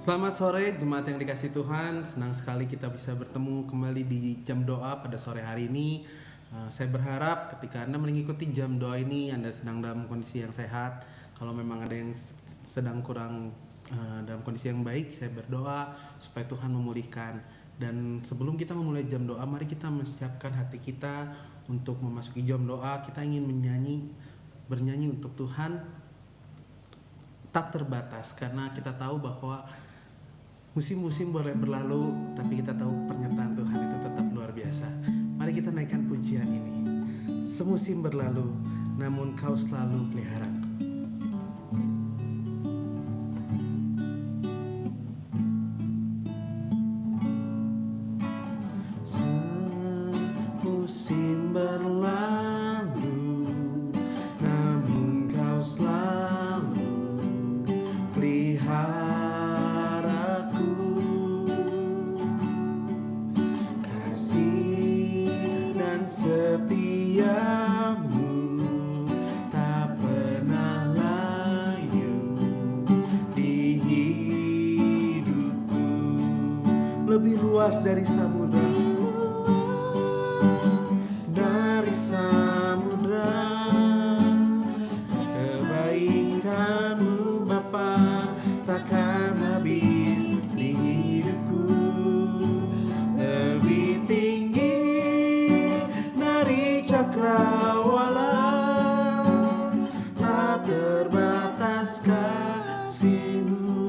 Selamat sore jemaat yang dikasih Tuhan. Senang sekali kita bisa bertemu kembali di jam doa pada sore hari ini. Saya berharap ketika Anda mengikuti jam doa ini, Anda sedang dalam kondisi yang sehat. Kalau memang ada yang sedang kurang dalam kondisi yang baik, saya berdoa supaya Tuhan memulihkan. Dan sebelum kita memulai jam doa, mari kita mempersiapkan hati kita untuk memasuki jam doa. Kita ingin bernyanyi untuk Tuhan tak terbatas, karena kita tahu bahwa musim-musim boleh berlalu, tapi kita tahu pernyataan Tuhan itu tetap luar biasa. Mari kita naikkan pujian ini. Semusim berlalu, namun Kau selalu peliharaku. Semusim berlalu, namun Kau selalu peliharaku. Setiamu tak pernah layu di hidupku, lebih luas dari samudra, kebaikanmu Bapa takkan habis di hidupku, lebih tinggi cakrawala, tak terbatas kasih-Mu.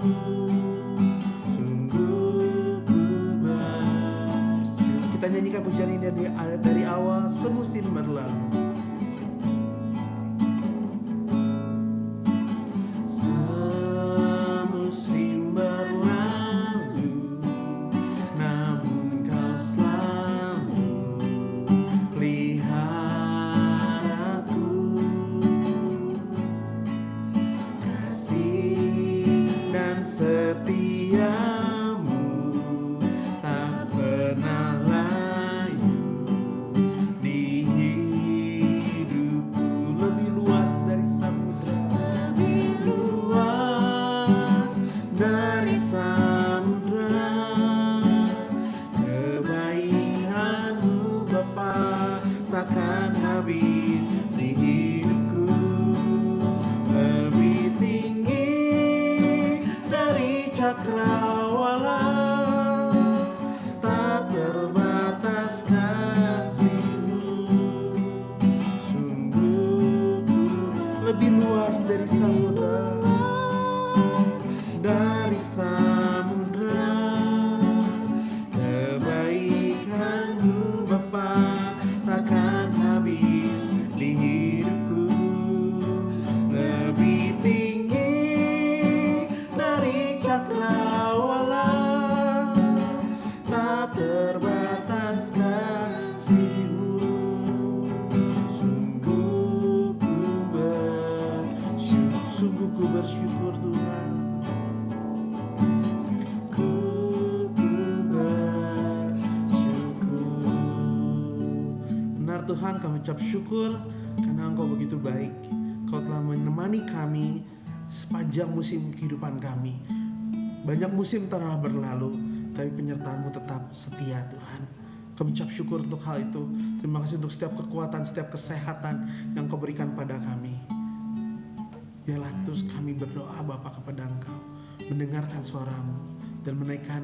Sungguh ku bersyukur. Kita nyanyikan pujian ini dari awal. Semusim berlalu, semusim berlalu, namun Kau selalu peliharaku. Kasih dan setiamu tak pernah layu di hidupku, lebih luas dari samudra, lebih luas dari samudra, kebaikan-Mu Bapa takkan habis di hidupku, lebih tinggi dari cakrawala, tak terbatas kasih-Mu. Sungguh lebih luas dari samudra, dari samudra, kebaikan-Mu Bapa takkan habis di hidupku, lebih tinggi dari cakrawala, tak terbatas kasih-Mu. Sungguh ku bersyukur Tuhan. Benar Tuhan, kami ucap syukur karena Engkau begitu baik. Kau telah menemani kami sepanjang musim kehidupan kami. Banyak musim telah berlalu, tapi penyertaan-Mu tetap setia Tuhan. Kami ucap syukur untuk hal itu. Terima kasih untuk setiap kekuatan, setiap kesehatan yang Kau berikan pada kami. Biarlah terus kami berdoa Bapa kepada Engkau, mendengarkan suara-Mu dan menaikkan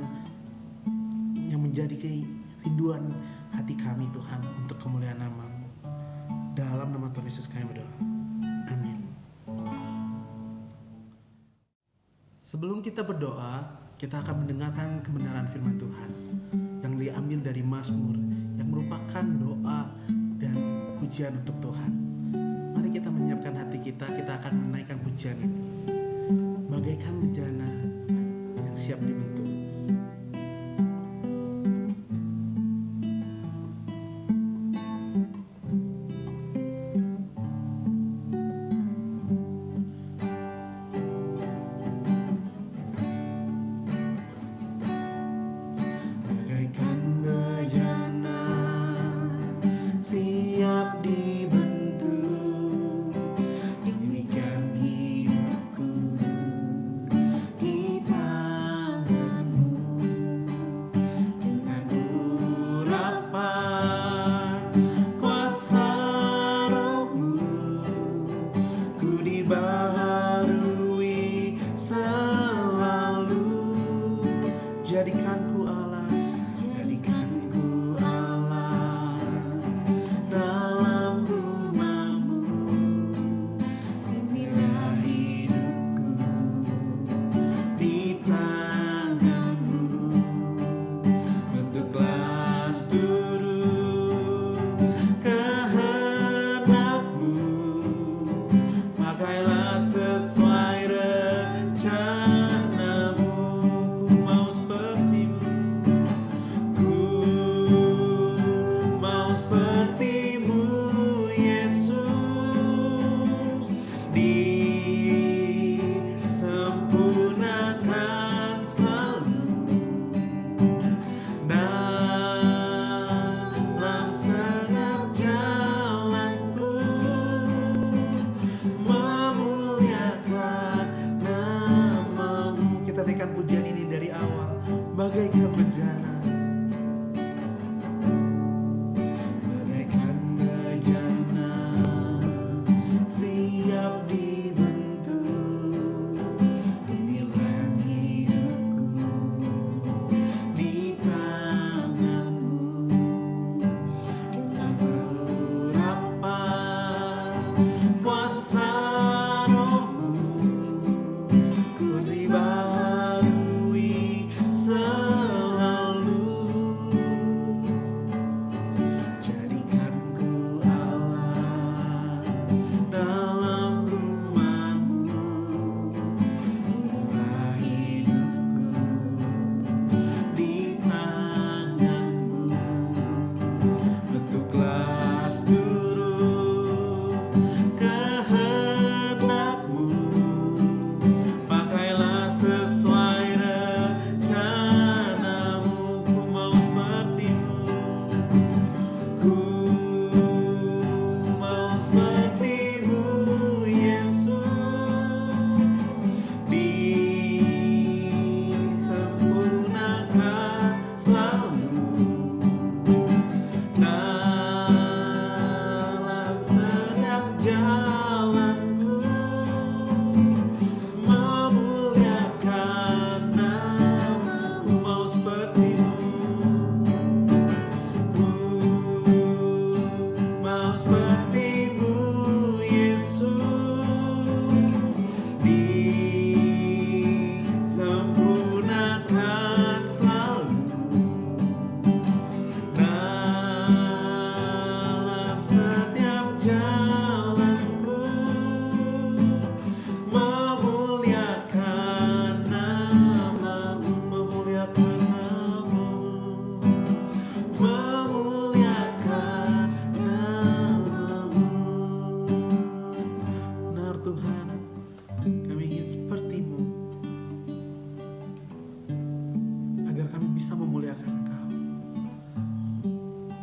yang menjadi kerinduan hati kami Tuhan untuk kemuliaan nama-Mu. Dalam nama Tuhan Yesus kami berdoa. Amin. Sebelum kita berdoa, kita akan mendengarkan kebenaran firman Tuhan yang diambil dari Mazmur, yang merupakan doa dan pujian untuk Tuhan. Mari kita menyiapkan hati kita akan menaikkan pujian ini. Bagaikan bejana yang siap dibentuk. Siap dibentuk, dirikan hidupku di tangan. seperti-Mu Yesus, disempurnakan selalu dalam setiap jalanku, memuliakan nama-Mu. Kita naikkan pujian ini dari awal, bagaikan bejana.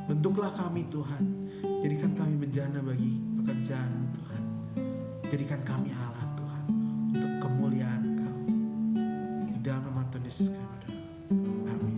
Bentuklah kami Tuhan, jadikan kami bejana bagi pekerjaan Tuhan. Jadikan kami alat Tuhan untuk kemuliaan Kau. Di dalam nama Tuhan Yesus kami berdoa. Amin.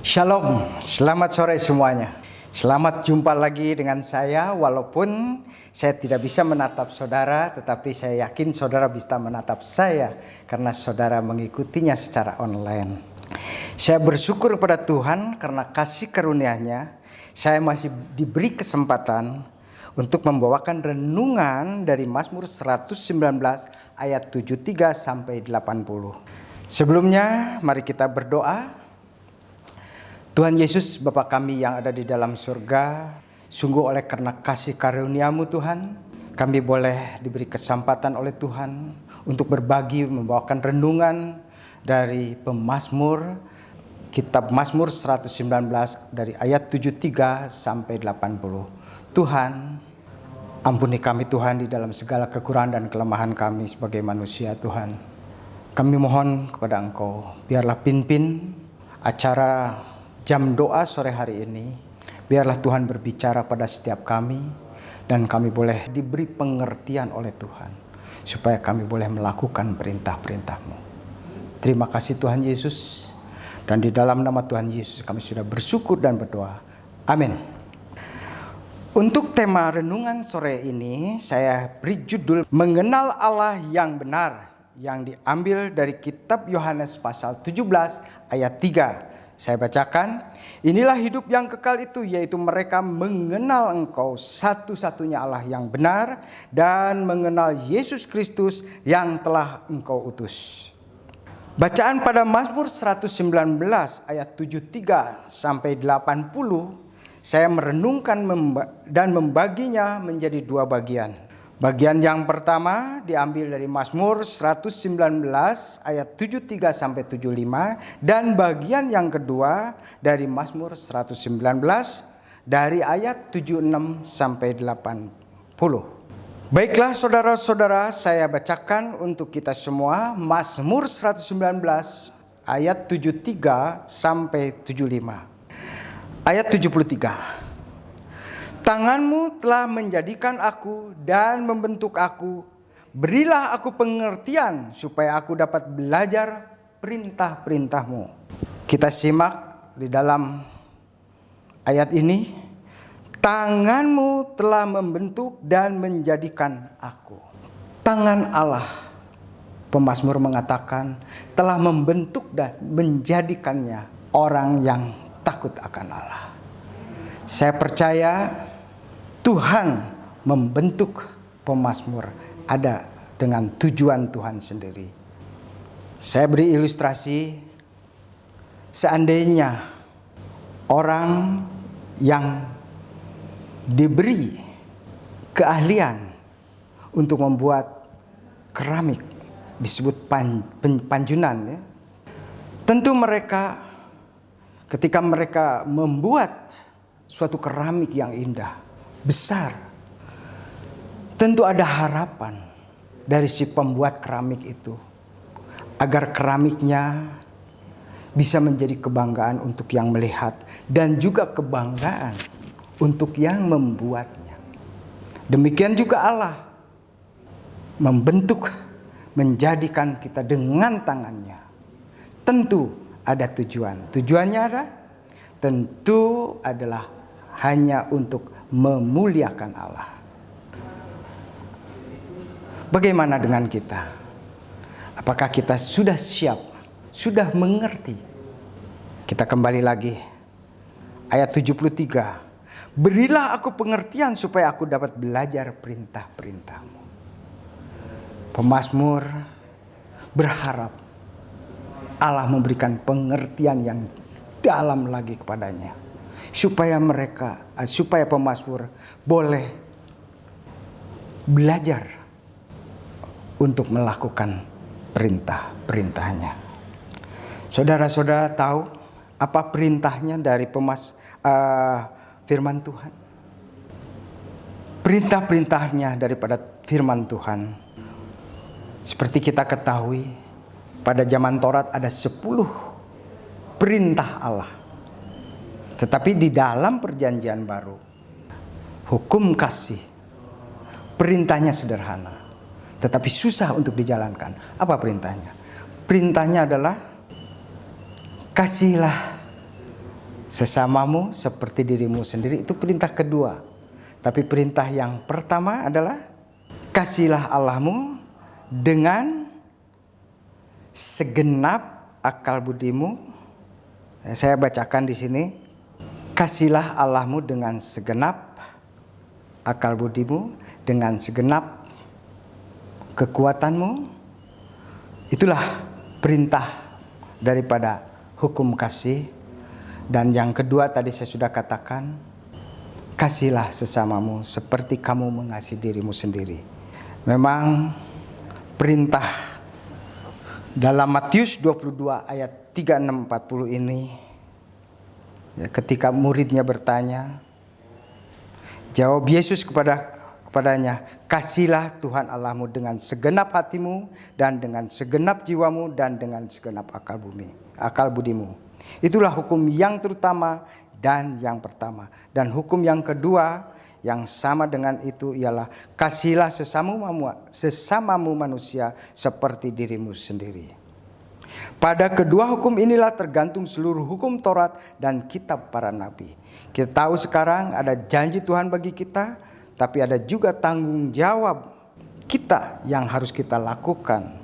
Shalom, selamat sore semuanya. Selamat jumpa lagi dengan saya, walaupun saya tidak bisa menatap saudara, tetapi saya yakin saudara bisa menatap saya karena saudara mengikutinya secara online. Saya bersyukur kepada Tuhan karena kasih karunia-Nya, saya masih diberi kesempatan untuk membawakan renungan dari Mazmur 119 ayat 73 sampai 80. Sebelumnya, mari kita berdoa. Tuhan Yesus, Bapa kami yang ada di dalam surga, sungguh oleh karena kasih karunia-Mu Tuhan, kami boleh diberi kesempatan oleh Tuhan untuk berbagi membawakan renungan dari pemazmur, kitab Mazmur 119 dari ayat 73 sampai 80. Tuhan, ampuni kami Tuhan di dalam segala kekurangan dan kelemahan kami sebagai manusia Tuhan. Kami mohon kepada Engkau, biarlah pimpin acara jam doa sore hari ini, biarlah Tuhan berbicara pada setiap kami dan kami boleh diberi pengertian oleh Tuhan supaya kami boleh melakukan perintah-perintah-Mu. Terima kasih Tuhan Yesus, dan di dalam nama Tuhan Yesus kami sudah bersyukur dan berdoa. Amin. Untuk tema renungan sore ini saya beri judul Mengenal Allah yang Benar, yang diambil dari kitab Yohanes pasal 17 ayat 3. Saya bacakan, inilah hidup yang kekal itu, yaitu mereka mengenal Engkau satu-satunya Allah yang benar dan mengenal Yesus Kristus yang telah Engkau utus. Bacaan pada Mazmur 119 ayat 73 sampai 80, saya merenungkan dan membaginya menjadi dua bagian. Bagian yang pertama diambil dari Mazmur 119 ayat 73 sampai 75 dan bagian yang kedua dari Mazmur 119 dari ayat 76 sampai 80. Baiklah saudara-saudara, saya bacakan untuk kita semua Mazmur 119 ayat 73 sampai 75. Ayat 73. Tanganmu telah menjadikan aku dan membentuk aku. Berilah aku pengertian supaya aku dapat belajar perintah-perintahmu. Kita simak di dalam ayat ini. Tanganmu telah membentuk dan menjadikan aku. Tangan Allah, pemazmur mengatakan, telah membentuk dan menjadikannya orang yang takut akan Allah. Saya percaya Tuhan membentuk pemazmur ada dengan tujuan Tuhan sendiri. Saya beri ilustrasi, seandainya orang yang diberi keahlian untuk membuat keramik, disebut panjunan, ya. Tentu mereka ketika mereka membuat suatu keramik yang indah, besar, tentu ada harapan dari si pembuat keramik itu agar keramiknya bisa menjadi kebanggaan untuk yang melihat dan juga kebanggaan untuk yang membuatnya. Demikian juga Allah membentuk, menjadikan kita dengan tangannya. Tentu ada tujuan. Tujuannya ada? Tentu adalah hanya untuk memuliakan Allah. Bagaimana dengan kita? Apakah kita sudah siap? Sudah mengerti? Kita kembali lagi. Ayat 73. Berilah aku pengertian supaya aku dapat belajar perintah-perintahmu. Pemazmur berharap Allah memberikan pengertian yang dalam lagi kepadanya. Supaya pemazmur boleh belajar untuk melakukan perintah-perintahnya. Saudara-saudara tahu apa perintahnya dari firman Tuhan? Perintah-perintahnya daripada firman Tuhan, seperti kita ketahui, pada zaman Taurat ada 10 perintah Allah. Tetapi di dalam perjanjian baru, hukum kasih, perintahnya sederhana, tetapi susah untuk dijalankan. Apa perintahnya? Perintahnya adalah kasihlah sesamamu seperti dirimu sendiri. Itu perintah kedua. Tapi perintah yang pertama adalah kasihlah Allahmu dengan segenap akal budimu. Saya bacakan di sini. Kasihlah Allahmu dengan segenap akal budimu, dengan segenap kekuatanmu. Itulah perintah daripada hukum kasih. Dan yang kedua tadi saya sudah katakan, kasihlah sesamamu seperti kamu mengasihi dirimu sendiri. Memang perintah dalam Matius 22 ayat 36-40 ini, ya, ketika muridnya bertanya, jawab Yesus kepadanya, kasihlah Tuhan Allahmu dengan segenap hatimu dan dengan segenap jiwamu dan dengan segenap akal budimu. Itulah hukum yang terutama dan yang pertama. Dan hukum yang kedua yang sama dengan itu ialah kasihlah sesamamu manusia seperti dirimu sendiri. Pada kedua hukum inilah tergantung seluruh hukum Taurat dan kitab para nabi. Kita tahu sekarang ada janji Tuhan bagi kita, tapi ada juga tanggung jawab kita yang harus kita lakukan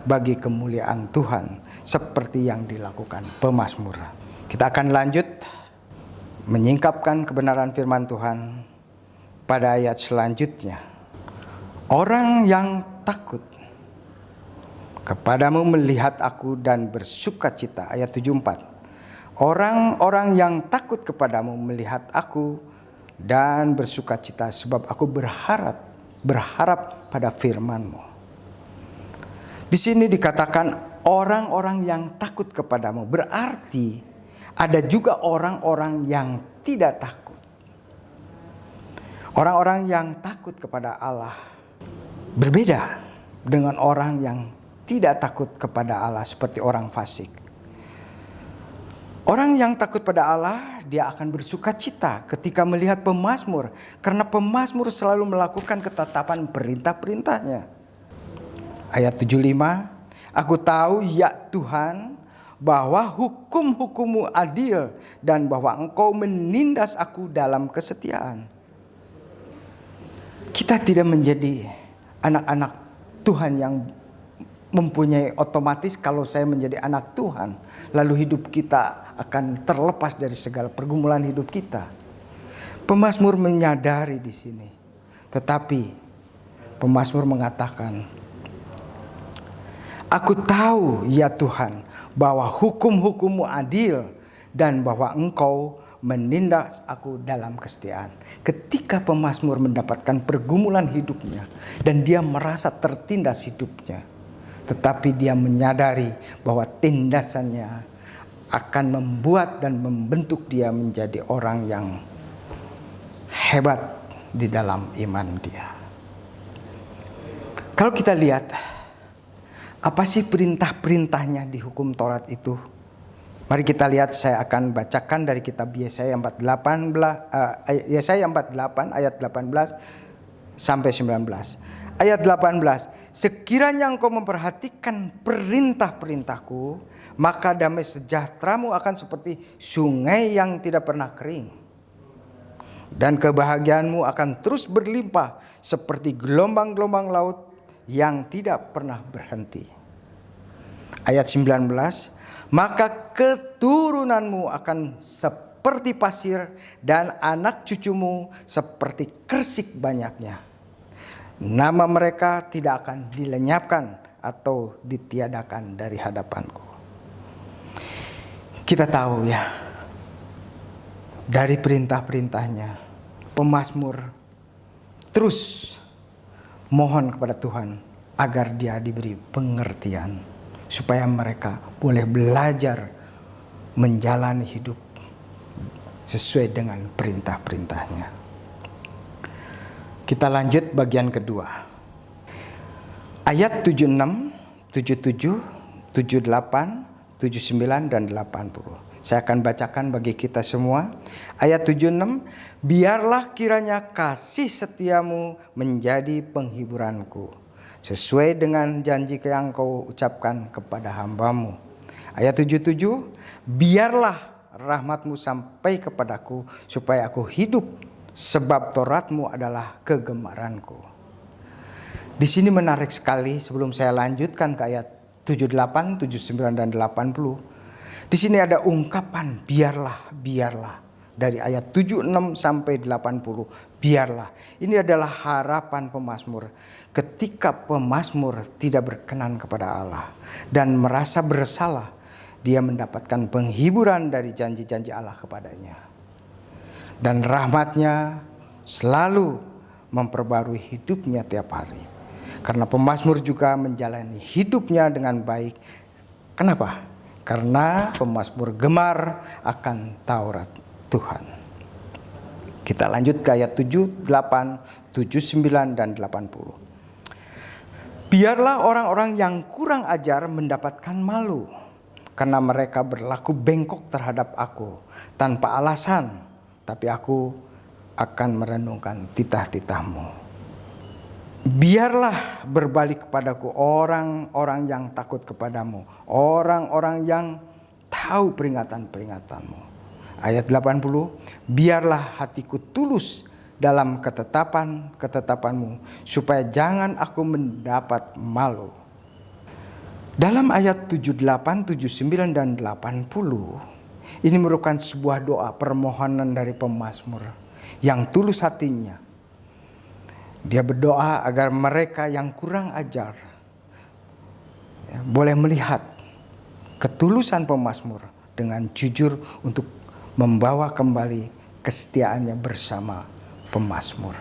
bagi kemuliaan Tuhan, seperti yang dilakukan pemazmur. Kita akan lanjut menyingkapkan kebenaran firman Tuhan pada ayat selanjutnya. Orang yang takut kepadamu melihat aku dan bersukacita. Ayat 74. Orang-orang yang takut kepadamu melihat aku dan bersukacita, sebab aku berharap berharap pada firman-Mu. Di sini dikatakan orang-orang yang takut kepadamu, berarti ada juga orang-orang yang tidak takut. Orang-orang yang takut kepada Allah berbeda dengan orang yang tidak takut kepada Allah seperti orang fasik. Orang yang takut pada Allah, dia akan bersuka cita ketika melihat pemazmur, karena pemazmur selalu melakukan ketetapan perintah-perintahnya. Ayat 75, aku tahu ya Tuhan bahwa hukum-hukum-Mu adil dan bahwa Engkau menindas aku dalam kesetiaan. Kita tidak menjadi anak-anak Tuhan yang mempunyai otomatis kalau saya menjadi anak Tuhan, lalu hidup kita akan terlepas dari segala pergumulan hidup kita. Pemazmur menyadari di sini. Tetapi pemazmur mengatakan, aku tahu ya Tuhan bahwa hukum-hukum-Mu adil dan bahwa Engkau menindas aku dalam kesetiaan. Ketika pemazmur mendapatkan pergumulan hidupnya dan dia merasa tertindas hidupnya, tetapi dia menyadari bahwa tindasannya akan membuat dan membentuk dia menjadi orang yang hebat di dalam iman dia. Kalau kita lihat, apa sih perintah-perintahnya di hukum Taurat itu? Mari kita lihat, saya akan bacakan dari kitab Yesaya 48 ayat 18 sampai 19. Ayat 18, sekiranya engkau memperhatikan perintah-perintahku, maka damai sejahteramu akan seperti sungai yang tidak pernah kering. Dan kebahagiaanmu akan terus berlimpah seperti gelombang-gelombang laut yang tidak pernah berhenti. Ayat 19, maka keturunanmu akan seperti pasir dan anak cucumu seperti kersik banyaknya. Nama mereka tidak akan dilenyapkan atau ditiadakan dari hadapanku. Kita tahu ya, dari perintah-perintahnya, pemazmur terus mohon kepada Tuhan agar dia diberi pengertian, supaya mereka boleh belajar menjalani hidup sesuai dengan perintah-perintahnya. Kita lanjut bagian kedua. Ayat 76, 77, 78, 79 dan 80. Saya akan bacakan bagi kita semua. Ayat 76, biarlah kiranya kasih setiamu menjadi penghiburanku, sesuai dengan janji yang kau ucapkan kepada hambamu. Ayat 77, biarlah rahmatmu sampai kepadaku supaya aku hidup, sebab Tauratmu adalah kegemaranku. Di sini menarik sekali, sebelum saya lanjutkan ke ayat 78, 79 dan 80. Di sini ada ungkapan biarlah, biarlah. Dari ayat 76 sampai 80, biarlah. Ini adalah harapan pemazmur. Ketika pemazmur tidak berkenan kepada Allah dan merasa bersalah, dia mendapatkan penghiburan dari janji-janji Allah kepadanya. Dan rahmatnya selalu memperbarui hidupnya tiap hari. Karena pemazmur juga menjalani hidupnya dengan baik. Kenapa? Karena pemazmur gemar akan Taurat Tuhan. Kita lanjut ke ayat 7, 8, 79 dan 80. Biarlah orang-orang yang kurang ajar mendapatkan malu, karena mereka berlaku bengkok terhadap aku tanpa alasan. Tapi aku akan merenungkan titah-titahmu. Biarlah berbalik kepadaku orang-orang yang takut kepadamu, orang-orang yang tahu peringatan-peringatanmu. Ayat 80, biarlah hatiku tulus dalam ketetapan-ketetapanmu, supaya jangan aku mendapat malu. Dalam ayat 78, 79 dan 80, ini merupakan sebuah doa permohonan dari pemazmur yang tulus hatinya. Dia berdoa agar mereka yang kurang ajar boleh melihat ketulusan pemazmur dengan jujur untuk membawa kembali kesetiaannya bersama pemazmur.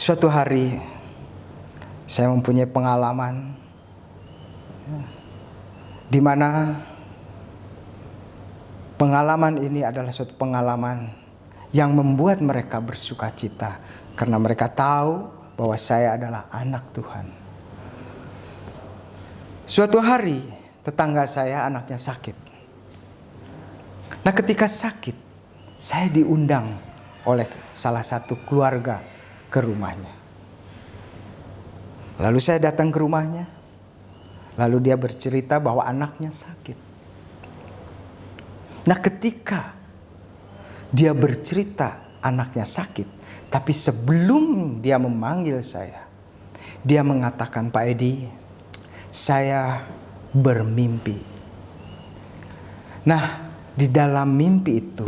Suatu hari saya mempunyai pengalaman di mana pengalaman ini adalah suatu pengalaman yang membuat mereka bersuka cita karena mereka tahu bahwa saya adalah anak Tuhan. Suatu hari tetangga saya anaknya sakit. Nah, ketika sakit, saya diundang oleh salah satu keluarga ke rumahnya. Lalu saya datang ke rumahnya. Lalu dia bercerita bahwa anaknya sakit. Nah, ketika dia bercerita anaknya sakit, tapi sebelum dia memanggil saya, dia mengatakan, "Pak Edi, saya bermimpi." Nah, di dalam mimpi itu,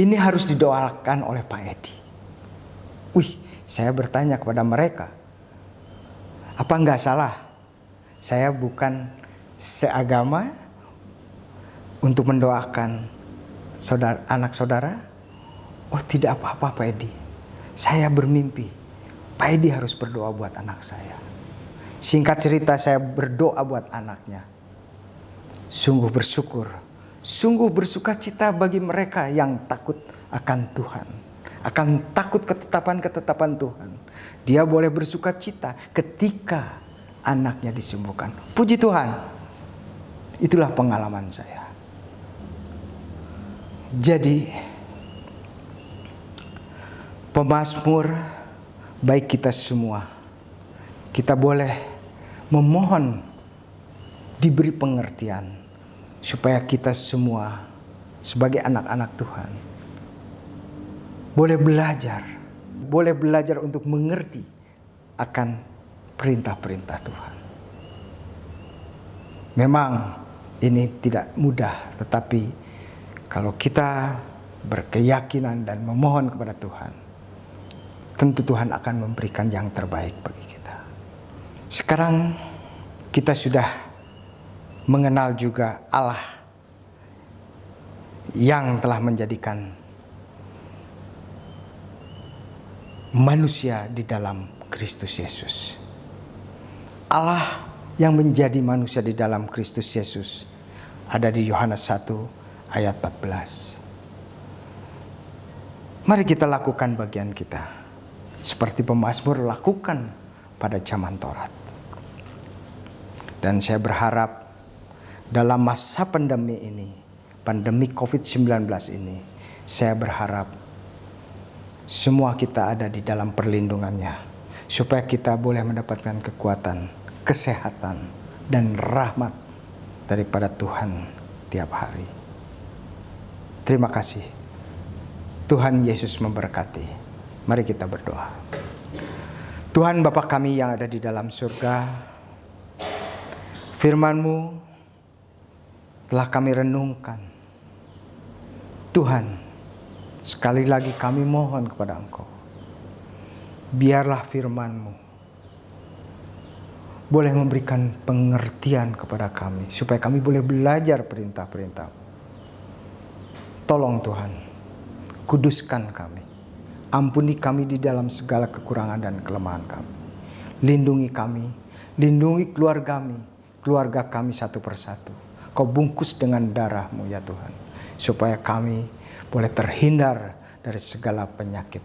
ini harus didoakan oleh Pak Edi. Saya bertanya kepada mereka, apa enggak salah? Saya bukan seagama untuk mendoakan anak saudara? Oh, tidak apa-apa Pak Edi. Saya bermimpi, Pak Edi harus berdoa buat anak saya. Singkat cerita, saya berdoa buat anaknya. Sungguh bersyukur, sungguh bersuka cita bagi mereka yang takut akan Tuhan, akan takut ketetapan-ketetapan Tuhan. Dia boleh bersuka cita ketika anaknya disembuhkan. Puji Tuhan, itulah pengalaman saya. Jadi, pemazmur, baik kita semua, kita boleh memohon diberi pengertian supaya kita semua sebagai anak-anak Tuhan boleh belajar untuk mengerti akan perintah-perintah Tuhan. Memang ini tidak mudah, tetapi kalau kita berkeyakinan dan memohon kepada Tuhan, tentu Tuhan akan memberikan yang terbaik bagi kita. Sekarang kita sudah mengenal juga Allah yang telah menjadikan manusia di dalam Kristus Yesus. Allah yang menjadi manusia di dalam Kristus Yesus ada di Yohanes 1 ayat 14. Mari kita lakukan bagian kita seperti pemazmur lakukan pada zaman Taurat. Dan saya berharap dalam masa pandemi ini, pandemi COVID-19 ini, saya berharap semua kita ada di dalam perlindungannya, supaya kita boleh mendapatkan kekuatan, kesehatan, dan rahmat daripada Tuhan tiap hari. Terima kasih. Tuhan Yesus memberkati. Mari kita berdoa. Tuhan Bapa kami yang ada di dalam surga, firman-Mu telah kami renungkan. Tuhan, sekali lagi kami mohon kepada Engkau, biarlah firman-Mu boleh memberikan pengertian kepada kami, supaya kami boleh belajar perintah-perintah. Tolong Tuhan, kuduskan kami, ampuni kami di dalam segala kekurangan dan kelemahan kami. Lindungi kami, lindungi keluarga kami satu persatu. Kau bungkus dengan darah-Mu ya Tuhan, supaya kami boleh terhindar dari segala penyakit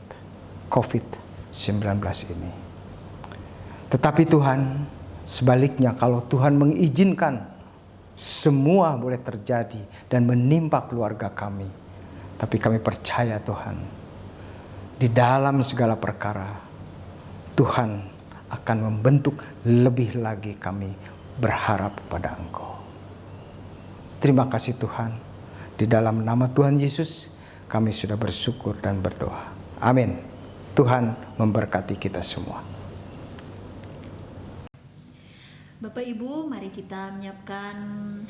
COVID-19 ini. Tetapi Tuhan, sebaliknya kalau Tuhan mengizinkan semua boleh terjadi dan menimpa keluarga kami, tapi kami percaya Tuhan, di dalam segala perkara Tuhan akan membentuk lebih lagi. Kami berharap pada Engkau. Terima kasih Tuhan. Di dalam nama Tuhan Yesus kami sudah bersyukur dan berdoa. Amin. Tuhan memberkati kita semua. Bapak Ibu, mari kita menyiapkan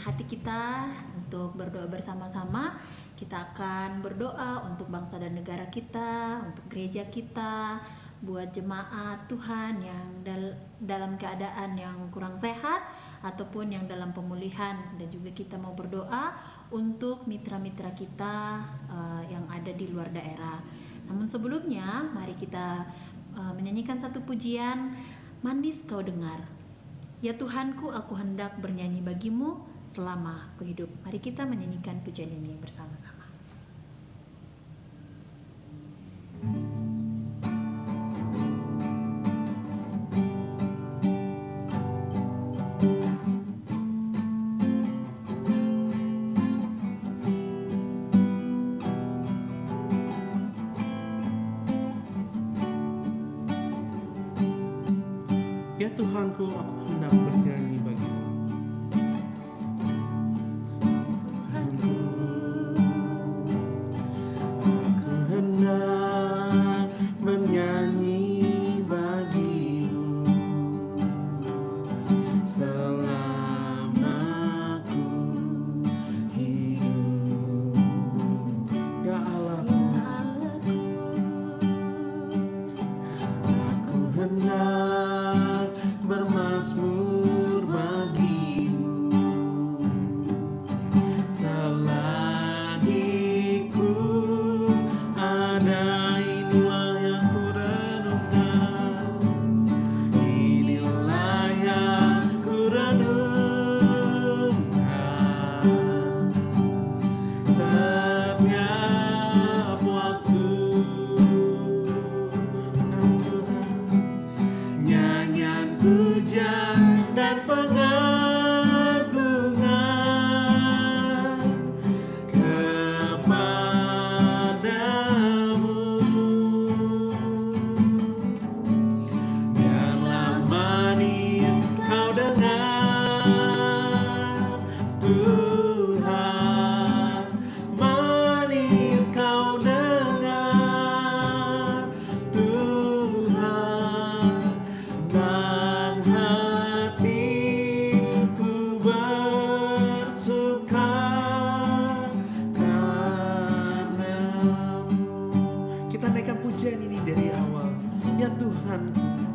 hati kita untuk berdoa bersama-sama. Kita akan berdoa untuk bangsa dan negara kita, untuk gereja kita, buat jemaat Tuhan yang dalam keadaan yang kurang sehat ataupun yang dalam pemulihan. Dan juga kita mau berdoa untuk mitra-mitra kita yang ada di luar daerah. Namun sebelumnya, mari kita menyanyikan satu pujian, Manis Kau Dengar. Ya Tuhanku, aku hendak bernyanyi bagimu selama ku hidup. Mari kita menyanyikan pujian ini bersama-sama. Ya Tuhanku, aku hendak bernyanyi bagimu. Tuhanku, aku hendak bernyanyi bagimu selama ku hidup. Ya Allahku, aku hendak bermazmur bagimu selagi ku ada. Inilah yang ku renungkan, inilah yang ku renungkan setiap waktu. Nyanyian pujian dan pengagungan kepadamu. Biarlah manis kau dengar, Tuhan, manis kau dengar, Tuhan, dan hatiku bersuka karenamu. Kita naikkan pujian ini dari awal. Ya Tuhanku,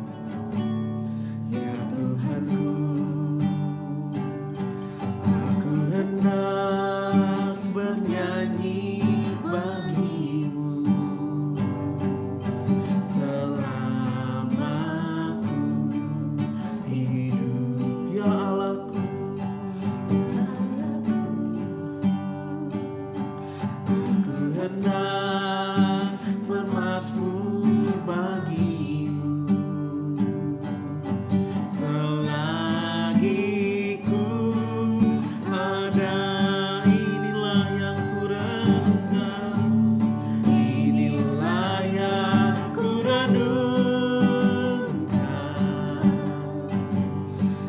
ya Tuhanku, aku hendak bernyanyi bagimu selama ku hidup. Ya Allahku, aku hendak bermazmur bagimu selagi ku ada. Inilah yang ku renungkan, inilah yang ku renungkan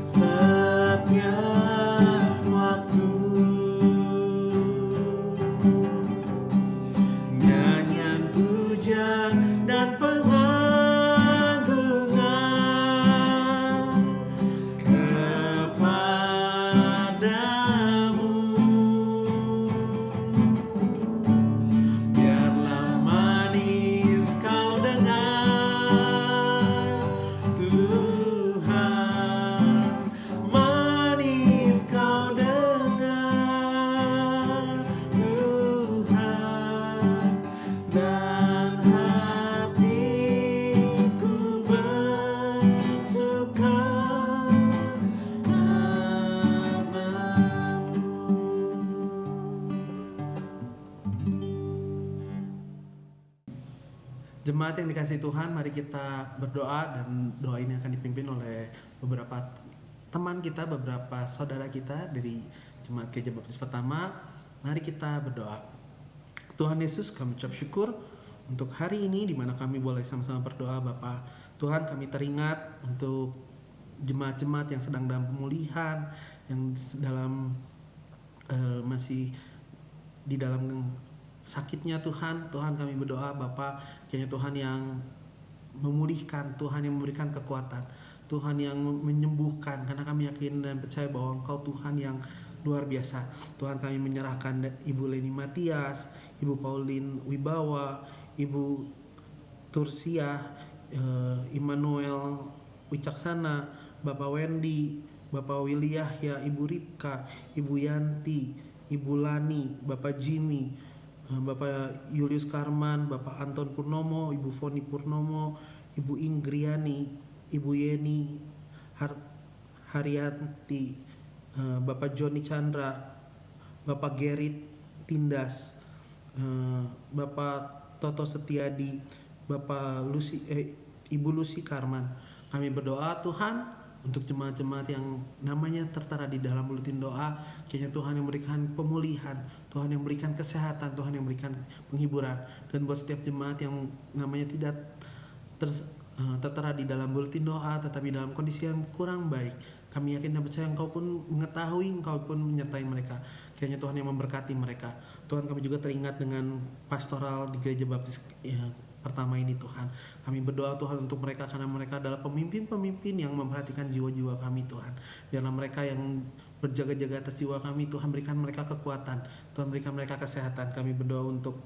setiap waktu. Nyanyian pujian dan pengagungan kepadamu. Biarlah manis kau dengar, Tuhan, manis kau dengar, Tuhan, dan hatiku bersuka karenamu. Jemaat yang dikasihi Tuhan, mari kita berdoa, dan doa ini akan dipimpin oleh beberapa teman kita, beberapa saudara kita dari Jemaat Gereja Baptis Pertama. Mari kita berdoa. Tuhan Yesus, kami ucap syukur untuk hari ini di mana kami boleh sama-sama berdoa. Bapa Tuhan, kami teringat untuk jemaat-jemaat yang sedang dalam pemulihan, yang dalam masih di dalam sakitnya Tuhan. Tuhan, kami berdoa Bapa, kiranya Tuhan yang memulihkan, Tuhan yang memberikan kekuatan, Tuhan yang menyembuhkan, karena kami yakin dan percaya bahwa Engkau Tuhan yang luar biasa. Tuhan, kami menyerahkan Ibu Leni Matias, Ibu Pauline Wibawa, Ibu Tursia, Immanuel Wicaksana, Bapak Wendy, Bapak Willy Yahya, Ibu Ripka, Ibu Yanti, Ibu Lani, Bapak Jimmy, Bapak Julius Karman, Bapak Anton Purnomo, Ibu Foni Purnomo, Ibu Ingriani, Ibu Yeni Haryanti, Bapak Joni Chandra, Bapak Gerit Tindas, Bapak Toto Setiadi, Ibu Lucy Karman. Kami berdoa Tuhan untuk jemaat-jemaat yang namanya tertera di dalam buletin doa, kiranya Tuhan yang memberikan pemulihan, Tuhan yang memberikan kesehatan, Tuhan yang memberikan penghiburan. Dan buat setiap jemaat yang namanya tidak tertera di dalam buletin doa tetapi dalam kondisi yang kurang baik, kami yakin dan percaya Engkau pun mengetahui, Engkau pun menyertai mereka. Kiranya Tuhan yang memberkati mereka. Tuhan, kami juga teringat dengan pastoral di Gereja Baptis pertama ini Tuhan. Kami berdoa Tuhan untuk mereka karena mereka adalah pemimpin-pemimpin yang memperhatikan jiwa-jiwa kami Tuhan. Biarlah mereka yang berjaga-jaga atas jiwa kami, Tuhan berikan mereka kekuatan, Tuhan berikan mereka kesehatan. Kami berdoa untuk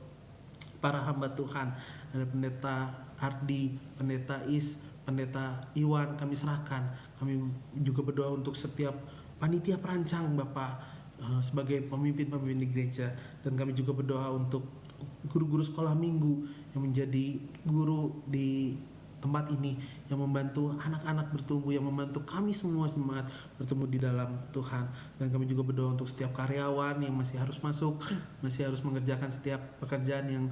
para hamba Tuhan, ada Pendeta Ardi, Pendeta Is, Pendeta Iwan, kami serahkan. Kami juga berdoa untuk setiap panitia perancang Bapak sebagai pemimpin-pemimpin di gereja. Dan kami juga berdoa untuk guru-guru sekolah minggu yang menjadi guru di tempat ini, yang membantu anak-anak bertumbuh, yang membantu kami semua jemaat bertumbuh di dalam Tuhan. Dan kami juga berdoa untuk setiap karyawan yang masih harus masuk, masih harus mengerjakan setiap pekerjaan yang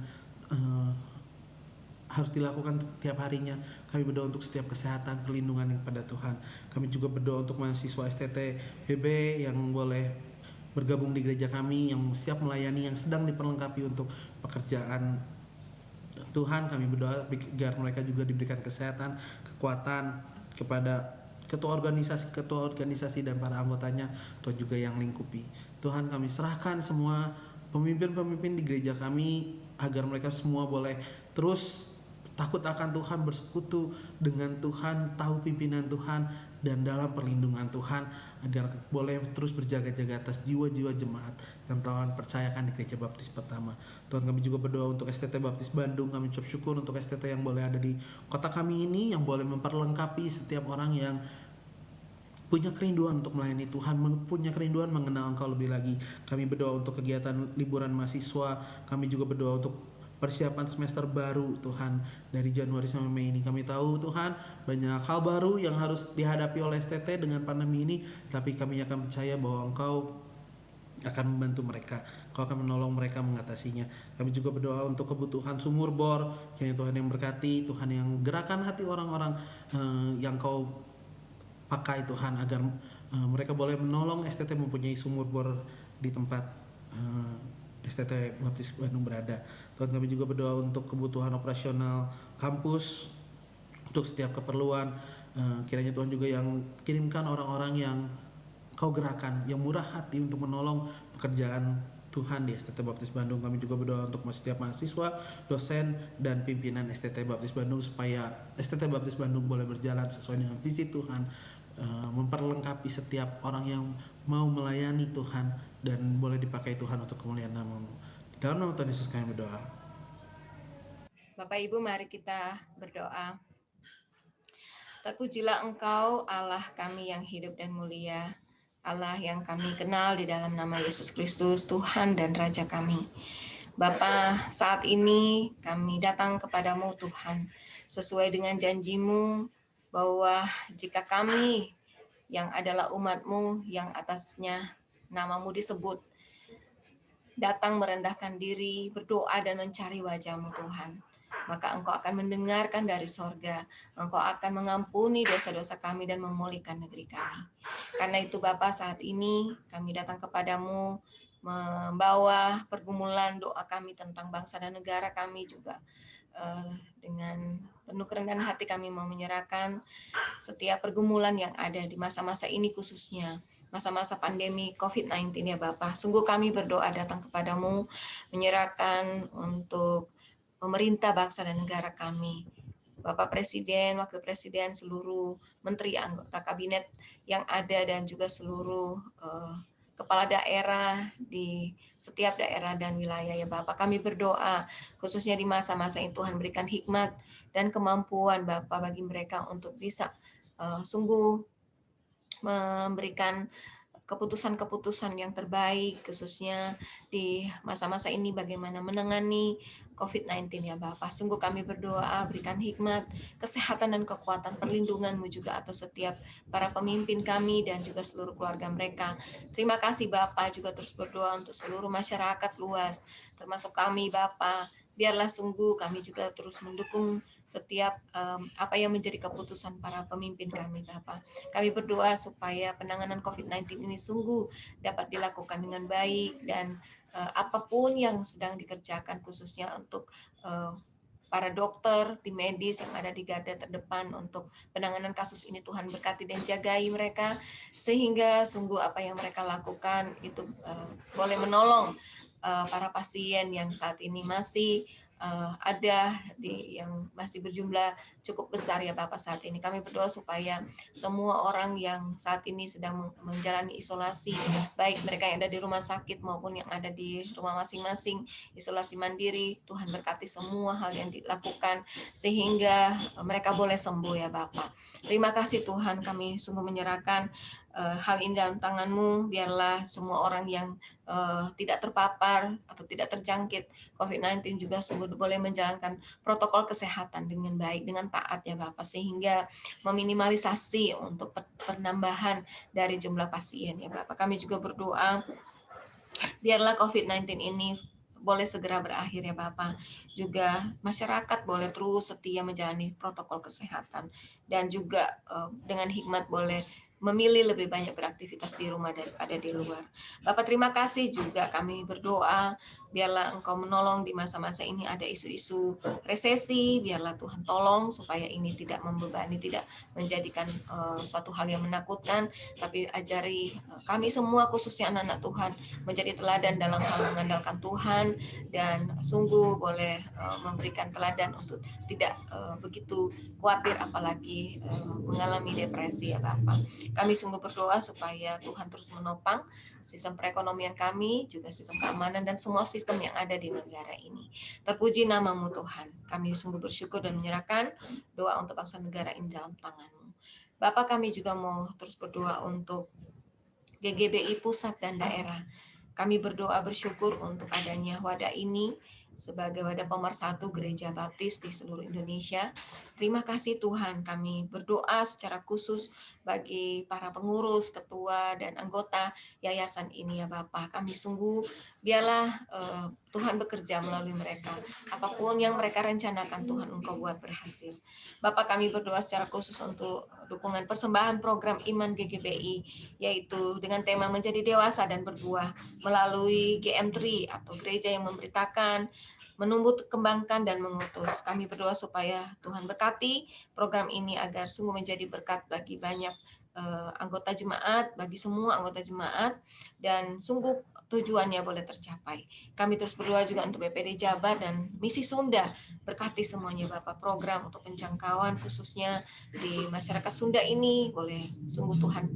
harus dilakukan setiap harinya. Kami berdoa untuk setiap kesehatan, perlindungan kepada Tuhan. Kami juga berdoa untuk mahasiswa STT BB yang boleh bergabung di gereja kami, yang siap melayani, yang sedang diperlengkapi untuk pekerjaan Tuhan. Kami berdoa agar mereka juga diberikan kesehatan, kekuatan kepada ketua organisasi dan para anggotanya, Tuhan juga yang lingkupi. Tuhan, kami serahkan semua pemimpin-pemimpin di gereja kami agar mereka semua boleh terus takut akan Tuhan, bersekutu dengan Tuhan, tahu pimpinan Tuhan, dan dalam perlindungan Tuhan, agar boleh terus berjaga-jaga atas jiwa-jiwa jemaat yang Tuhan percayakan di Gereja Baptis pertama. Tuhan, kami juga berdoa untuk STT Baptis Bandung. Kami ucap syukur untuk STT yang boleh ada di kota kami ini, yang boleh memperlengkapi setiap orang yang punya kerinduan untuk melayani Tuhan, punya kerinduan mengenal Engkau lebih lagi. Kami berdoa untuk kegiatan liburan mahasiswa. Kami juga berdoa untuk persiapan semester baru Tuhan, dari Januari sampai Mei ini. Kami tahu Tuhan banyak hal baru yang harus dihadapi oleh STT dengan pandemi ini, tapi kami akan percaya bahwa Engkau akan membantu mereka, Engkau akan menolong mereka mengatasinya. Kami juga berdoa untuk kebutuhan sumur bor, kiranya Tuhan yang berkati, Tuhan yang gerakan hati orang-orang yang Kau pakai Tuhan, agar mereka boleh menolong STT mempunyai sumur bor di tempat STT Baptis Bandung berada. Tuhan, kami juga berdoa untuk kebutuhan operasional kampus, untuk setiap keperluan. Kiranya Tuhan juga yang kirimkan orang-orang yang Kau gerakan, yang murah hati untuk menolong pekerjaan Tuhan di STT Baptis Bandung. Kami juga berdoa untuk setiap mahasiswa, dosen, dan pimpinan STT Baptis Bandung, supaya STT Baptis Bandung boleh berjalan sesuai dengan visi Tuhan, memperlengkapi setiap orang yang mau melayani Tuhan, dan boleh dipakai Tuhan untuk kemuliaan nama-Mu. Di dalam nama Tuhan Yesus kami berdoa. Bapak Ibu, mari kita berdoa. Terpujilah Engkau, Allah kami yang hidup dan mulia, Allah yang kami kenal di dalam nama Yesus Kristus, Tuhan dan Raja kami. Bapa, saat ini kami datang kepadamu Tuhan, sesuai dengan janji-Mu, bahwa jika kami yang adalah umat-Mu, yang atasnya nama-Mu disebut, datang merendahkan diri, berdoa dan mencari wajah-Mu Tuhan, maka Engkau akan mendengarkan dari sorga, Engkau akan mengampuni dosa-dosa kami dan memulihkan negeri kami. Karena itu Bapa, saat ini kami datang kepadamu, membawa pergumulan doa kami tentang bangsa dan negara kami juga. Dengan penuh kerendahan hati kami mau menyerahkan setiap pergumulan yang ada di masa-masa ini, khususnya masa-masa pandemi COVID-19 ya Bapak. Sungguh kami berdoa datang kepadamu, menyerahkan untuk pemerintah bangsa dan negara kami, Bapak Presiden, Wakil Presiden, seluruh menteri, anggota kabinet yang ada, dan juga seluruh kepala daerah di setiap daerah dan wilayah ya Bapak. Kami berdoa khususnya di masa-masa ini, Tuhan berikan hikmat dan kemampuan Bapak bagi mereka untuk bisa sungguh memberikan keputusan-keputusan yang terbaik, khususnya di masa-masa ini bagaimana menangani COVID-19 ya Bapak. Sungguh kami berdoa, berikan hikmat, kesehatan dan kekuatan perlindungan-Mu juga atas setiap para pemimpin kami dan juga seluruh keluarga mereka. Terima kasih Bapak, juga terus berdoa untuk seluruh masyarakat luas, termasuk kami Bapak. Biarlah sungguh kami juga terus mendukung setiap apa yang menjadi keputusan para pemimpin kami Bapak. Kami berdoa supaya penanganan COVID-19 ini sungguh dapat dilakukan dengan baik, dan apapun yang sedang dikerjakan khususnya untuk para dokter, tim medis yang ada di garda terdepan untuk penanganan kasus ini, Tuhan berkati dan jagai mereka, sehingga sungguh apa yang mereka lakukan itu boleh menolong para pasien yang saat ini masih ada yang masih berjumlah cukup besar ya Bapak saat ini. Kami berdoa supaya semua orang yang saat ini sedang menjalani isolasi, baik mereka yang ada di rumah sakit maupun yang ada di rumah masing-masing, isolasi mandiri, Tuhan berkati semua hal yang dilakukan sehingga mereka boleh sembuh ya Bapak. Terima kasih Tuhan, kami sungguh menyerahkan hal ini dalam tangan-Mu. Biarlah semua orang yang tidak terpapar atau tidak terjangkit COVID-19 juga sungguh boleh menjalankan protokol kesehatan dengan baik, dengan taat ya Bapak, sehingga meminimalisasi untuk penambahan dari jumlah pasien ya Bapak. Kami juga berdoa biarlah COVID-19 ini boleh segera berakhir ya Bapak. Juga masyarakat boleh terus setia menjalani protokol kesehatan, dan juga dengan hikmat boleh memilih lebih banyak beraktivitas di rumah daripada di luar. Bapak terima kasih, juga kami berdoa biarlah Engkau menolong di masa-masa ini ada isu-isu resesi, biarlah Tuhan tolong supaya ini tidak membebani, tidak menjadikan suatu hal yang menakutkan, tapi ajari kami semua khususnya anak-anak Tuhan menjadi teladan dalam hal mengandalkan Tuhan, dan sungguh boleh memberikan teladan untuk tidak begitu khawatir apalagi mengalami depresi ya Bapak. Kami sungguh berdoa supaya Tuhan terus menopang sistem perekonomian kami, juga sistem keamanan dan semua sistem yang ada di negara ini. Terpuji nama-Mu Tuhan. Kami sungguh bersyukur dan menyerahkan doa untuk bangsa negara ini dalam tangan-Mu. Bapak, kami juga mau terus berdoa untuk GGBI pusat dan daerah. Kami berdoa bersyukur untuk adanya wadah ini sebagai wadah pemersatu gereja baptis di seluruh Indonesia. Terima kasih Tuhan, kami berdoa secara khusus bagi para pengurus, ketua, dan anggota yayasan ini ya Bapak. Kami sungguh biarlah Tuhan bekerja melalui mereka. Apapun yang mereka rencanakan, Tuhan Engkau buat berhasil. Bapak, kami berdoa secara khusus untuk dukungan persembahan program Iman GGBI, yaitu dengan tema menjadi dewasa dan berbuah melalui GM3 atau gereja yang memberitakan, menumbuh, kembangkan, dan mengutus. Kami berdoa supaya Tuhan berkati program ini agar sungguh menjadi berkat bagi banyak anggota jemaat, bagi semua anggota jemaat, dan sungguh tujuannya boleh tercapai. Kami terus berdoa juga untuk BPD Jabar dan Misi Sunda. Berkati semuanya Bapak, program untuk penjangkauan khususnya di masyarakat Sunda ini boleh sungguh Tuhan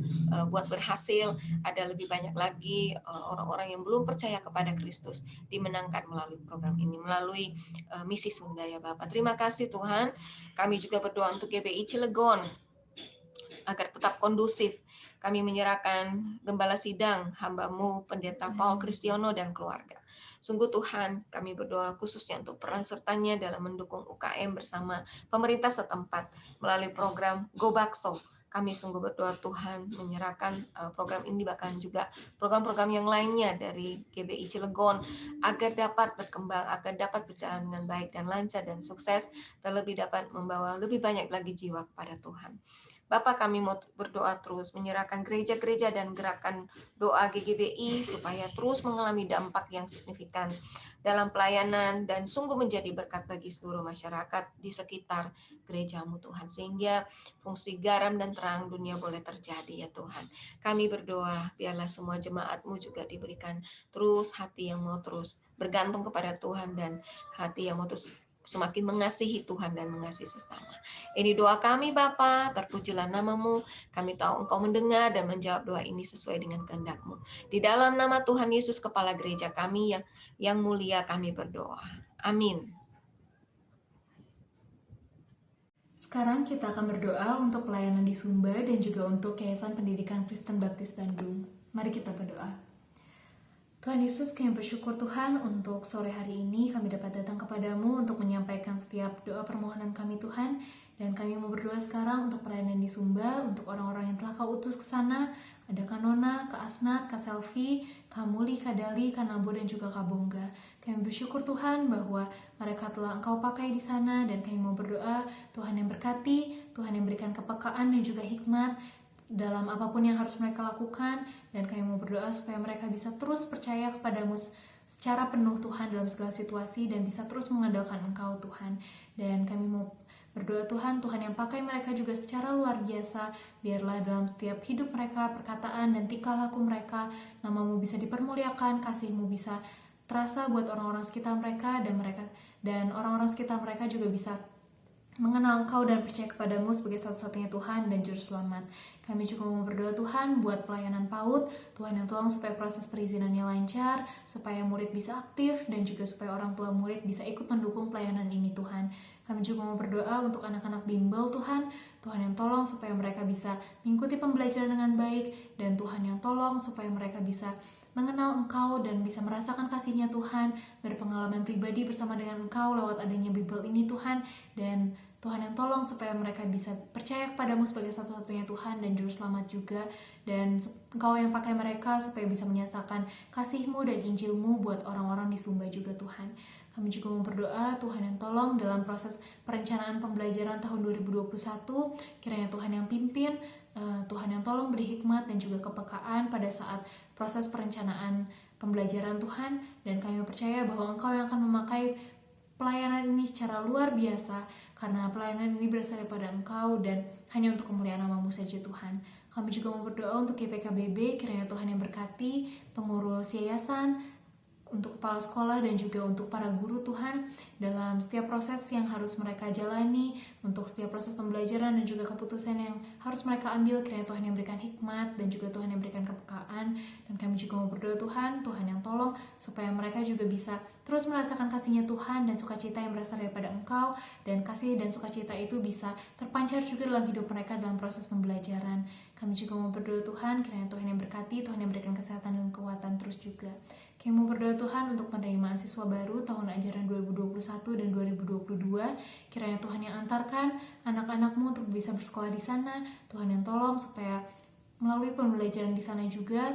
buat berhasil. Ada lebih banyak lagi orang-orang yang belum percaya kepada Kristus dimenangkan melalui program ini, melalui Misi Sunda ya Bapak. Terima kasih Tuhan. Kami juga berdoa untuk GBI Cilegon agar tetap kondusif. Kami menyerahkan Gembala Sidang, hamba-Mu, Pendeta Paul Kristiono dan keluarga. Sungguh Tuhan, kami berdoa khususnya untuk peran sertanya dalam mendukung UKM bersama pemerintah setempat melalui program Gobakso. Kami sungguh berdoa Tuhan menyerahkan program ini, bahkan juga program-program yang lainnya dari GBI Cilegon agar dapat berkembang, agar dapat berjalan dengan baik dan lancar dan sukses, terlebih dapat membawa lebih banyak lagi jiwa kepada Tuhan. Bapak, kami mau berdoa terus menyerahkan gereja-gereja dan gerakan doa GGBI supaya terus mengalami dampak yang signifikan dalam pelayanan dan sungguh menjadi berkat bagi seluruh masyarakat di sekitar gereja-Mu Tuhan, sehingga fungsi garam dan terang dunia boleh terjadi ya Tuhan. Kami berdoa biarlah semua jemaat-Mu juga diberikan terus hati yang mau terus bergantung kepada Tuhan dan hati yang mau terus semakin mengasihi Tuhan dan mengasihi sesama. Ini doa kami Bapa, terpujilah nama-Mu. Kami tahu Engkau mendengar dan menjawab doa ini sesuai dengan kehendak-Mu. Di dalam nama Tuhan Yesus, Kepala Gereja kami yang mulia, kami berdoa. Amin. Sekarang kita akan berdoa untuk pelayanan di Sumba dan juga untuk Yayasan Pendidikan Kristen Baptis Bandung. Mari kita berdoa. Tuhan Yesus, kami bersyukur Tuhan untuk sore hari ini kami dapat datang kepadamu untuk menyampaikan setiap doa permohonan kami Tuhan. Dan kami mau berdoa sekarang untuk pelayanan di Sumba, untuk orang-orang yang telah kau utus ke sana. Ada Kak Nona, Kak Asnat, Kak Selvi, Kak Muli, Kak Dali, Kak Nabo, dan juga Kak Bongga. Kami bersyukur Tuhan bahwa mereka telah Engkau pakai di sana, dan kami mau berdoa Tuhan yang berkati, Tuhan yang berikan kepekaan dan juga hikmat dalam apapun yang harus mereka lakukan, dan kami mau berdoa supaya mereka bisa terus percaya kepadamu secara penuh Tuhan dalam segala situasi, dan bisa terus mengandalkan Engkau Tuhan. Dan kami mau berdoa Tuhan yang pakai mereka juga secara luar biasa, biarlah dalam setiap hidup mereka, perkataan dan tingkah laku mereka, nama-Mu bisa dipermuliakan, kasih-Mu bisa terasa buat orang-orang sekitar mereka, dan orang-orang sekitar mereka juga bisa mengenal Engkau dan percaya kepadamu sebagai satu-satunya Tuhan dan Juru Selamat. Kami juga mau berdoa Tuhan buat pelayanan PAUD, Tuhan yang tolong supaya proses perizinannya lancar, supaya murid bisa aktif, dan juga supaya orang tua murid bisa ikut mendukung pelayanan ini Tuhan. Kami juga mau berdoa untuk anak-anak bimbel Tuhan yang tolong supaya mereka bisa mengikuti pembelajaran dengan baik, dan Tuhan yang tolong supaya mereka bisa mengenal Engkau dan bisa merasakan kasih-Nya Tuhan, berpengalaman pribadi bersama dengan Engkau lewat adanya bimbel ini Tuhan, dan Tuhan yang tolong supaya mereka bisa percaya kepadamu sebagai satu-satunya Tuhan dan Juru Selamat juga, dan Engkau yang pakai mereka supaya bisa menyatakan kasih-Mu dan Injil-Mu buat orang-orang di Sumba juga Tuhan. Kami juga mau berdoa Tuhan yang tolong dalam proses perencanaan pembelajaran tahun 2021, kiranya Tuhan yang pimpin, Tuhan yang tolong beri hikmat dan juga kepekaan pada saat proses perencanaan pembelajaran Tuhan, dan kami percaya bahwa Engkau yang akan memakai pelayanan ini secara luar biasa, karena pelayanan ini berasal daripada Engkau dan hanya untuk kemuliaan nama-Mu saja Tuhan. Kami juga mau berdoa untuk YPKBB, kiranya Tuhan yang berkati pengurus yayasan, untuk kepala sekolah dan juga untuk para guru Tuhan dalam setiap proses yang harus mereka jalani, untuk setiap proses pembelajaran dan juga keputusan yang harus mereka ambil, kiranya Tuhan yang berikan hikmat dan juga Tuhan yang berikan kepekaan. Dan kami juga mau berdoa Tuhan yang tolong supaya mereka juga bisa terus merasakan kasih-Nya Tuhan dan sukacita yang berasal daripada Engkau, dan kasih dan sukacita itu bisa terpancar juga dalam hidup mereka dalam proses pembelajaran. Kami juga mau berdoa Tuhan, kiranya Tuhan yang berkati, Tuhan yang berikan kesehatan dan kekuatan terus juga. Kami mau berdoa Tuhan untuk penerimaan siswa baru tahun ajaran 2021 dan 2022. Kiranya Tuhan yang antarkan anak-anak-Mu untuk bisa bersekolah di sana. Tuhan yang tolong supaya melalui pembelajaran di sana juga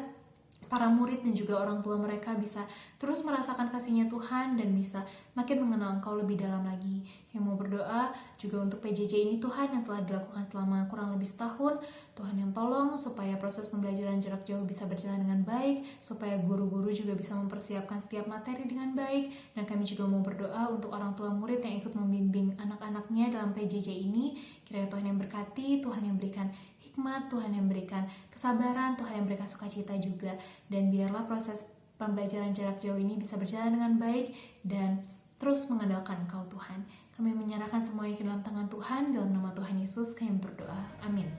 para murid dan juga orang tua mereka bisa terus merasakan kasih-Nya Tuhan dan bisa makin mengenal Engkau lebih dalam lagi. Yang mau berdoa juga untuk PJJ ini Tuhan yang telah dilakukan selama kurang lebih setahun. Tuhan yang tolong supaya proses pembelajaran jarak jauh bisa berjalan dengan baik, supaya guru-guru juga bisa mempersiapkan setiap materi dengan baik. Dan kami juga mau berdoa untuk orang tua murid yang ikut membimbing anak-anaknya dalam PJJ ini. Kiranya Tuhan yang berkati, Tuhan yang berikan hikmat, Tuhan yang berikan kesabaran, Tuhan yang berikan sukacita juga. Dan biarlah proses pembelajaran jarak jauh ini bisa berjalan dengan baik dan terus mengandalkan Engkau Tuhan. Kami menyerahkan semuanya ke dalam tangan Tuhan, dalam nama Tuhan Yesus kami berdoa. Amin.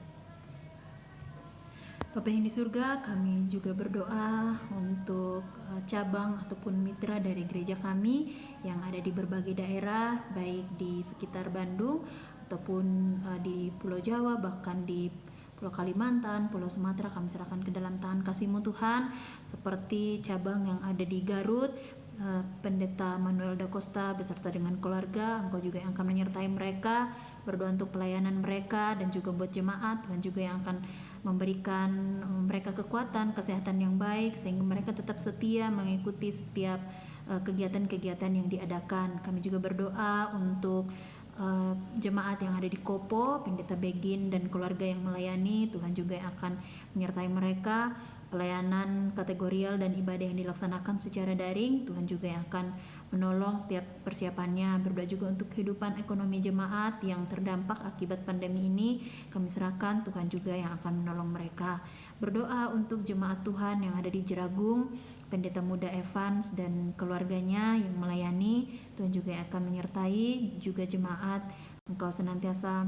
Bapa yang di surga, kami juga berdoa untuk cabang ataupun mitra dari gereja kami yang ada di berbagai daerah, baik di sekitar Bandung ataupun di Pulau Jawa, bahkan di Pulau Kalimantan, Pulau Sumatera. Kami serahkan ke dalam tangan kasih-Mu Tuhan, seperti cabang yang ada di Garut, Pendeta Manuel da Costa beserta dengan keluarga. Engkau juga yang akan menyertai mereka, berdoa untuk pelayanan mereka, dan juga buat jemaat. Tuhan juga yang akan memberikan mereka kekuatan, kesehatan yang baik, sehingga mereka tetap setia mengikuti setiap kegiatan-kegiatan yang diadakan. Kami juga berdoa untuk jemaat yang ada di Kopo, Pendeta Begin dan keluarga yang melayani. Tuhan juga yang akan menyertai mereka, pelayanan kategorial dan ibadah yang dilaksanakan secara daring. Tuhan juga yang akan menolong setiap persiapannya. Berdoa juga untuk kehidupan ekonomi jemaat yang terdampak akibat pandemi ini. Kami serahkan, Tuhan juga yang akan menolong mereka. Berdoa untuk jemaat Tuhan yang ada di Jeragung, Pendeta Muda Evans dan keluarganya yang melayani. Tuhan juga yang akan menyertai juga jemaat. Engkau senantiasa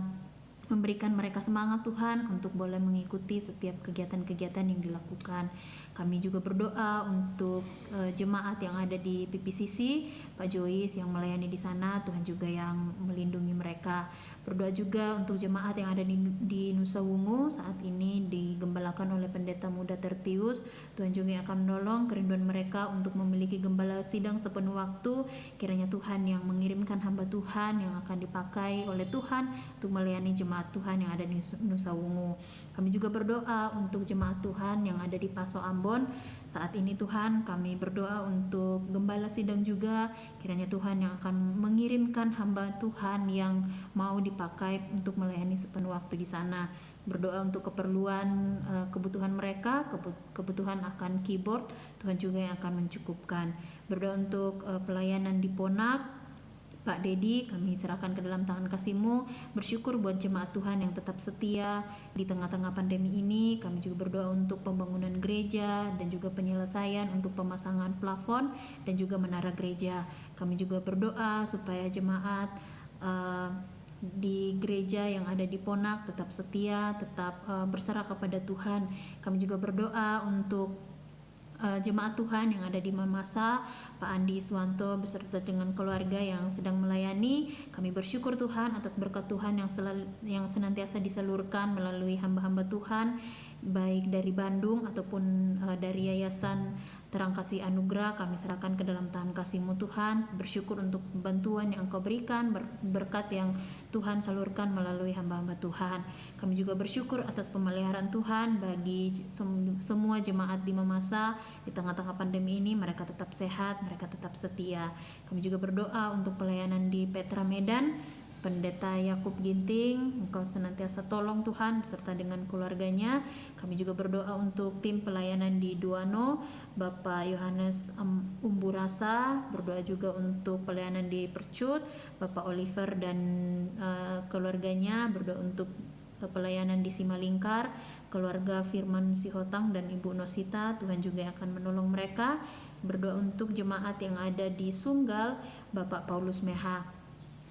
memberikan mereka semangat Tuhan untuk boleh mengikuti setiap kegiatan-kegiatan yang dilakukan. Kami juga berdoa untuk jemaat yang ada di PPCC, Pak Joyce yang melayani di sana. Tuhan juga yang melindungi mereka. Berdoa juga untuk jemaat yang ada di Nusa Wungu saat ini digembalakan oleh pendeta muda Tertius. Tuhan juga yang akan menolong kerinduan mereka untuk memiliki gembala sidang sepenuh waktu. Kiranya Tuhan yang mengirimkan hamba Tuhan yang akan dipakai oleh Tuhan untuk melayani jemaat Tuhan yang ada di Nusa Wungu. Kami juga berdoa untuk jemaat Tuhan yang ada di Paso Ambon. Saat ini Tuhan, kami berdoa untuk gembala sidang juga. Kiranya Tuhan yang akan mengirimkan hamba Tuhan yang mau dipakai untuk melayani sepenuh waktu di sana. Berdoa untuk keperluan kebutuhan mereka, kebutuhan akan keyboard, Tuhan juga yang akan mencukupkan. Berdoa untuk pelayanan di Ponak, Pak Dedi, kami serahkan ke dalam tangan kasih-Mu. Bersyukur buat jemaat Tuhan yang tetap setia di tengah-tengah pandemi ini. Kami juga berdoa untuk pembangunan gereja dan juga penyelesaian untuk pemasangan plafon dan juga menara gereja. Kami juga berdoa supaya jemaat di gereja yang ada di Ponak tetap setia, tetap berserah kepada Tuhan. Kami juga berdoa untuk jemaat Tuhan yang ada di Mamasa, Pak Andi Iswanto beserta dengan keluarga yang sedang melayani. Kami bersyukur Tuhan atas berkat Tuhan yang senantiasa disalurkan melalui hamba-hamba Tuhan, baik dari Bandung ataupun dari Yayasan Terang Kasih Anugerah. Kami serahkan ke dalam tangan kasih-Mu Tuhan. Bersyukur untuk bantuan yang Engkau berikan, berkat yang Tuhan salurkan melalui hamba-hamba Tuhan. Kami juga bersyukur atas pemeliharaan Tuhan bagi semua jemaat di Mamasa. Di tengah-tengah pandemi ini mereka tetap sehat, mereka tetap setia. Kami juga berdoa untuk pelayanan di Petra Medan, Pendeta Yakub Ginting, Engkau senantiasa tolong Tuhan beserta dengan keluarganya. Kami juga berdoa untuk tim pelayanan di Duano, Bapak Yohanes Umburasa. Berdoa juga untuk pelayanan di Percut, Bapak Oliver dan keluarganya. Berdoa untuk pelayanan di Simalingkar, keluarga Firman Sihotang dan Ibu Nosita. Tuhan juga akan menolong mereka. Berdoa untuk jemaat yang ada di Sunggal, Bapak Paulus Meha.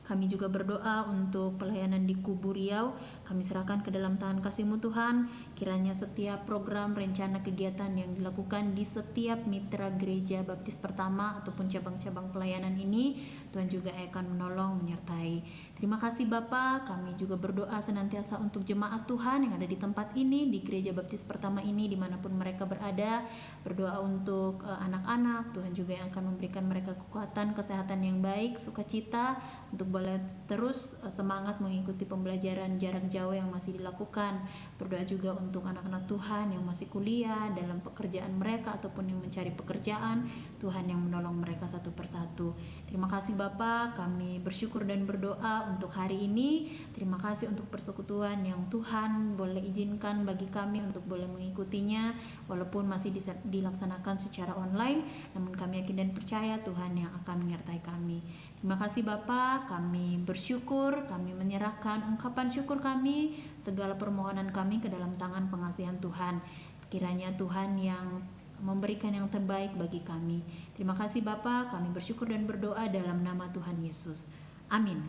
Kami juga berdoa untuk pelayanan di Kubu Riau. Kami serahkan ke dalam tangan kasih-Mu Tuhan. Kiranya setiap program, rencana, kegiatan yang dilakukan di setiap mitra gereja baptis pertama ataupun cabang-cabang pelayanan ini, Tuhan juga akan menolong, menyertai. Terima kasih Bapa. Kami juga berdoa senantiasa untuk jemaat Tuhan yang ada di tempat ini, di gereja baptis pertama ini, dimanapun mereka berada. Berdoa untuk anak-anak. Tuhan juga yang akan memberikan mereka kekuatan, kesehatan yang baik, sukacita, untuk boleh terus semangat mengikuti pembelajaran jarak jauh yang masih dilakukan. Berdoa juga untuk anak-anak Tuhan yang masih kuliah, dalam pekerjaan mereka ataupun yang mencari pekerjaan. Tuhan yang menolong mereka satu persatu. Terima kasih Bapa, kami bersyukur dan berdoa untuk hari ini. Terima kasih untuk persekutuan yang Tuhan boleh izinkan bagi kami untuk boleh mengikutinya, walaupun masih dilaksanakan secara online, namun kami yakin dan percaya Tuhan yang akan menyertai kami. Terima kasih Bapa, kami bersyukur, kami menyerahkan ungkapan syukur kami, segala permohonan kami ke dalam tangan pengasihan Tuhan. Kiranya Tuhan yang memberikan yang terbaik bagi kami. Terima kasih Bapa, kami bersyukur dan berdoa dalam nama Tuhan Yesus. Amin.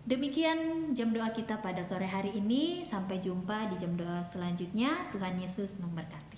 Demikian jam doa kita pada sore hari ini. Sampai jumpa di jam doa selanjutnya. Tuhan Yesus memberkati.